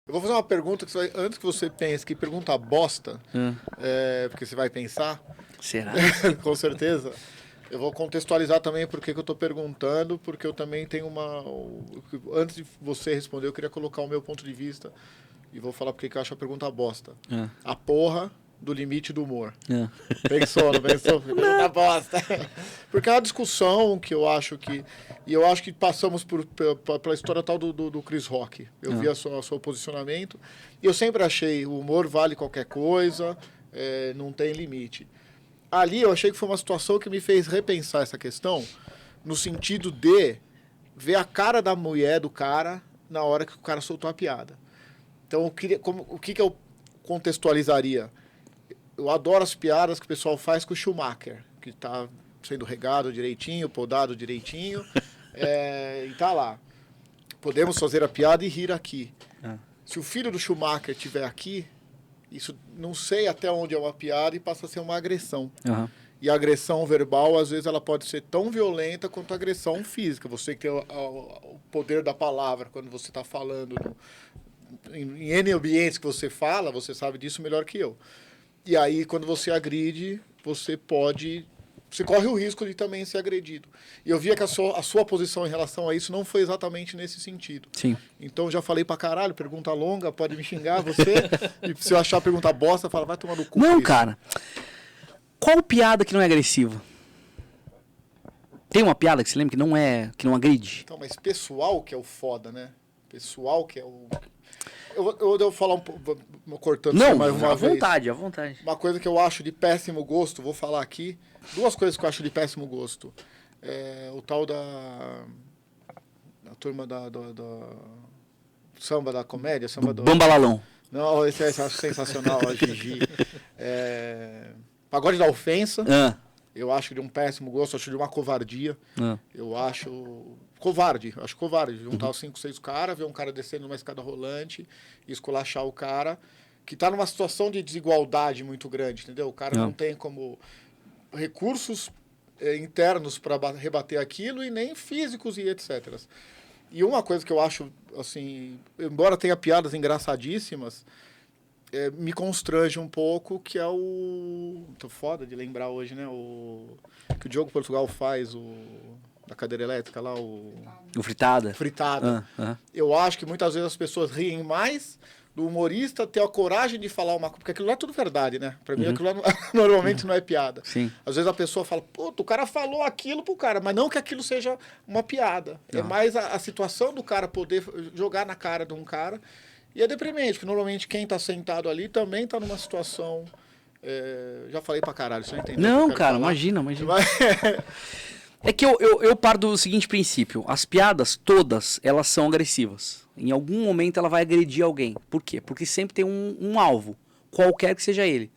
Eu vou fazer uma pergunta que antes que você pense que pergunta bosta, porque você vai pensar. Será? Com certeza. Eu vou contextualizar também por que eu estou perguntando, porque eu também tenho Antes de você responder, eu queria colocar o meu ponto de vista e vou falar porque eu acho a pergunta bosta. A porra do limite do humor. Pensou, não pensou? Pergunta bosta. Porque é uma discussão que eu acho que... E eu acho que passamos pela história tal do Chris Rock. Eu vi o seu posicionamento e eu sempre achei o humor vale qualquer coisa, não tem limite. Ali eu achei que foi uma situação que me fez repensar essa questão, no sentido de ver a cara da mulher do cara na hora que o cara soltou a piada. Então, o que eu contextualizaria? Eu adoro as piadas que o pessoal faz com o Schumacher, que está sendo regado direitinho, podado direitinho, e tá lá. Podemos fazer a piada e rir aqui. Se o filho do Schumacher estiver aqui, isso não sei até onde é uma piada e passa a ser uma agressão. E a agressão verbal, às vezes, ela pode ser tão violenta quanto a agressão física. Você que tem o poder da palavra quando você está falando em N ambientes que você fala, você sabe disso melhor que eu. E aí, quando você agride, você corre o risco de também ser agredido. E eu via que a sua posição em relação a isso não foi exatamente nesse sentido. Sim. Então, já falei pra caralho, pergunta longa, pode me xingar, você. E se eu achar a pergunta bosta, fala, vai tomar no cu. Não, cara. Qual piada que não é agressiva? Tem uma piada que você lembra que não agride? Então, mas pessoal que é o foda, né? Pessoal que é o... Eu devo falar um pouco, cortando não, mais uma vez. À vontade. Uma coisa que eu acho de péssimo gosto, vou falar aqui. Duas coisas que eu acho de péssimo gosto. O tal da turma do samba da comédia. Samba do Bambalalão. Não, esse eu acho sensacional, a Gigi. Pagode da ofensa. Eu acho de um péssimo gosto, acho de uma covardia. Eu acho covarde. Juntar os 5, 6 caras, ver um cara descendo numa escada rolante e esculachar o cara que está numa situação de desigualdade muito grande, entendeu? O cara não tem como recursos internos para rebater aquilo e nem físicos e etc. E uma coisa que eu acho, assim, embora tenha piadas engraçadíssimas, me constrange um pouco, que é tô foda de lembrar hoje, né? Que o Diogo Portugal faz, da cadeira elétrica lá, o Fritada. Eu acho que muitas vezes as pessoas riem mais do humorista ter a coragem de falar uma coisa, porque aquilo lá é tudo verdade, né? Pra mim aquilo lá normalmente não é piada. Sim. Às vezes a pessoa fala, puta, o cara falou aquilo pro cara, mas não que aquilo seja uma piada. É mais a situação do cara poder jogar na cara de um cara. E é deprimente, porque normalmente quem tá sentado ali também tá numa situação... já falei pra caralho, você não entendeu? Não, cara, falar? Imagina. É que eu paro do seguinte princípio. As piadas todas, elas são agressivas. Em algum momento ela vai agredir alguém. Por quê? Porque sempre tem um alvo, qualquer que seja ele.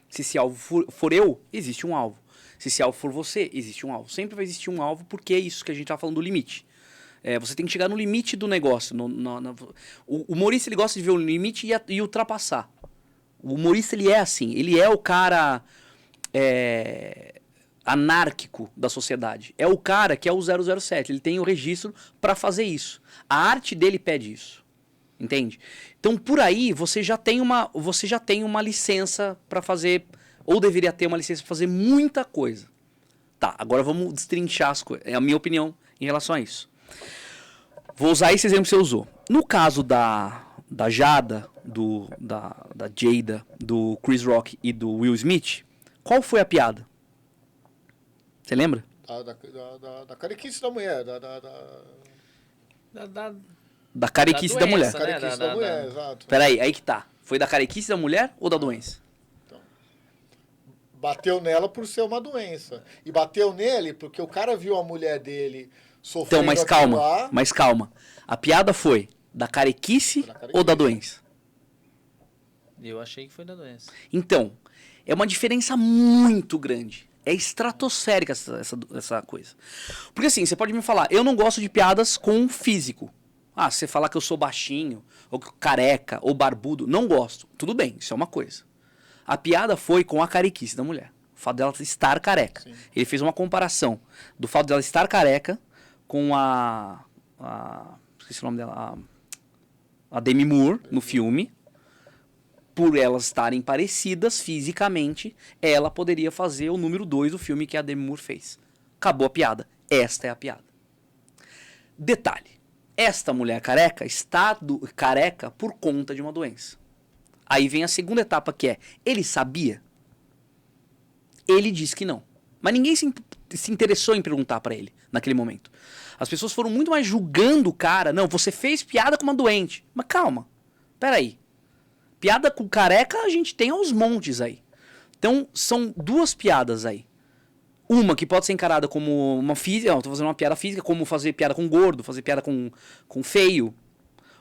Se esse alvo for eu, existe um alvo. Se esse alvo for você, existe um alvo. Sempre vai existir um alvo, porque é isso que a gente tá falando do limite. Você tem que chegar no limite do negócio. O humorista, ele gosta de ver o limite e ultrapassar. O humorista, ele é assim. Ele é o cara anárquico da sociedade. É o cara que é o 007. Ele tem o registro para fazer isso. A arte dele pede isso. Entende? Então, por aí, você já tem uma licença para fazer, ou deveria ter uma licença para fazer muita coisa. Tá, agora vamos destrinchar as coisas. É a minha opinião em relação a isso. Vou usar esse exemplo que você usou. No caso da Jada, da Jada, do Chris Rock e do Will Smith, qual foi a piada? Você lembra? Da carequice da mulher. Da carequice da mulher. Da carequice da mulher, exato. Peraí, aí que tá. Foi da carequice da mulher ou da doença? Então, bateu nela por ser uma doença. E bateu nele porque o cara viu a mulher dele sofrendo. Então, mas calma. A piada foi da carequice ou da doença? Eu achei que foi da doença. Então, é uma diferença muito grande. É estratosférica essa coisa. Porque assim, você pode me falar, eu não gosto de piadas com físico. Se você falar que eu sou baixinho, ou careca, ou barbudo, não gosto. Tudo bem, isso é uma coisa. A piada foi com a carequice da mulher. O fato dela estar careca. Sim. Ele fez uma comparação do fato dela estar careca com esqueci o nome dela. a Demi Moore no filme. Por elas estarem parecidas fisicamente, ela poderia fazer o número 2 do filme que a Demi Moore fez. Acabou a piada. Esta é a piada. Detalhe. Esta mulher careca está careca por conta de uma doença. Aí vem a segunda etapa, que é, ele sabia? Ele disse que não. Mas ninguém se interessou em perguntar pra ele naquele momento. As pessoas foram muito mais julgando o cara. Não, você fez piada com uma doente. Mas calma, peraí. Piada com careca a gente tem aos montes aí. Então, são duas piadas aí. Uma que pode ser encarada como uma física, tô fazendo uma piada física, como fazer piada com gordo, fazer piada com feio.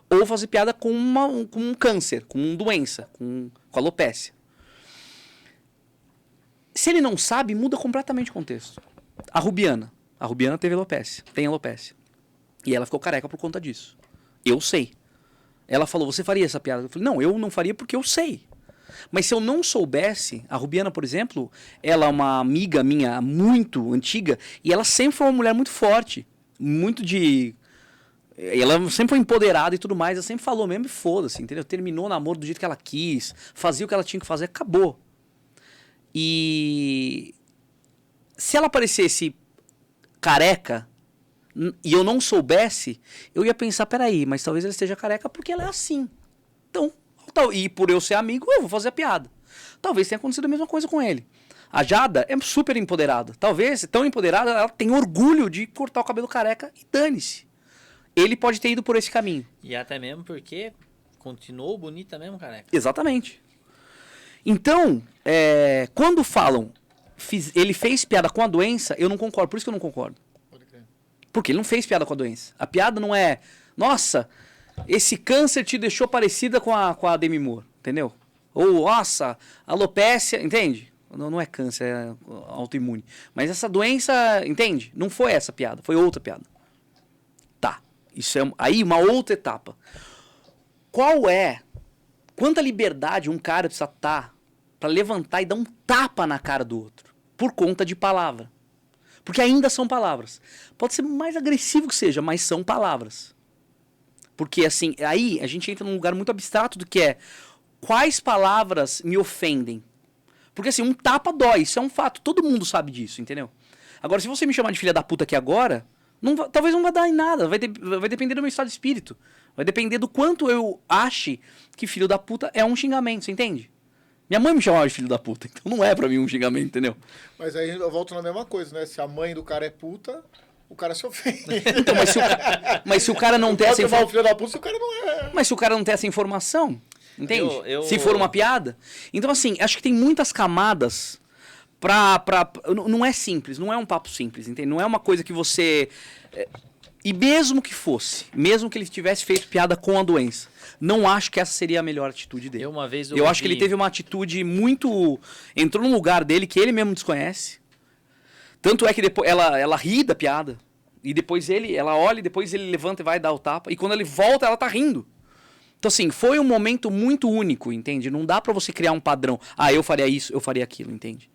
Ou fazer piada com um câncer, com uma doença, com alopécia. Se ele não sabe, muda completamente o contexto. A Rubiana teve alopécia, tem alopécia. E ela ficou careca por conta disso. Eu sei. Ela falou, você faria essa piada? Eu falei, não, eu não faria porque eu sei. Mas se eu não soubesse, a Rubiana, por exemplo, ela é uma amiga minha muito antiga, e ela sempre foi uma mulher muito forte, muito de... Ela sempre foi empoderada e tudo mais, ela sempre falou mesmo e foda-se, entendeu? Terminou o namoro do jeito que ela quis, fazia o que ela tinha que fazer, acabou. E se ela aparecesse careca e eu não soubesse, eu ia pensar, peraí, mas talvez ela esteja careca porque ela é assim. Então, e por eu ser amigo, eu vou fazer a piada. Talvez tenha acontecido a mesma coisa com ele. A Jada é super empoderada. Talvez, tão empoderada, ela tem orgulho de cortar o cabelo careca e dane-se. Ele pode ter ido por esse caminho. E até mesmo porque continuou bonita mesmo, careca. Exatamente. Então, quando falam ele fez piada com a doença, eu não concordo. Por isso que eu não concordo. Porque ele não fez piada com a doença. A piada não é, nossa, esse câncer te deixou parecida com a Demi Moore, entendeu? Ou, nossa, alopecia, entende? Não é câncer, é autoimune. Mas essa doença, entende? Não foi essa piada, foi outra piada. Tá, isso é aí uma outra etapa. Quanta liberdade um cara precisa estar para levantar e dar um tapa na cara do outro? Por conta de palavra. Porque ainda são palavras. Pode ser mais agressivo que seja, mas são palavras. Porque assim, aí a gente entra num lugar muito abstrato do que é quais palavras me ofendem. Porque assim, um tapa dói, isso é um fato, todo mundo sabe disso, entendeu? Agora, se você me chamar de filha da puta aqui agora, talvez não vai dar em nada, vai depender do meu estado de espírito. Vai depender do quanto eu ache que filho da puta é um xingamento, você entende? Minha mãe me chamava de filho da puta, então não é pra mim um xingamento, entendeu? Mas aí eu volto na mesma coisa, né? Se a mãe do cara é puta, o cara se ofende. Então, mas se o cara não tem essa informação... filho da puta, se o cara não é... Mas se o cara não tem essa informação, entende? Se for uma piada. Então, assim, acho que tem muitas camadas não é simples, não é um papo simples, entende? Não é uma coisa que você... E mesmo que fosse, mesmo que ele tivesse feito piada com a doença, não acho que essa seria a melhor atitude dele. Eu acho que ele teve uma atitude muito... Entrou num lugar dele que ele mesmo desconhece. Tanto é que depois ela ri da piada. E depois ela olha, e depois ele levanta e vai dar o tapa. E quando ele volta, ela tá rindo. Então, assim, foi um momento muito único, entende? Não dá pra você criar um padrão. Ah, eu faria isso, eu faria aquilo, entende?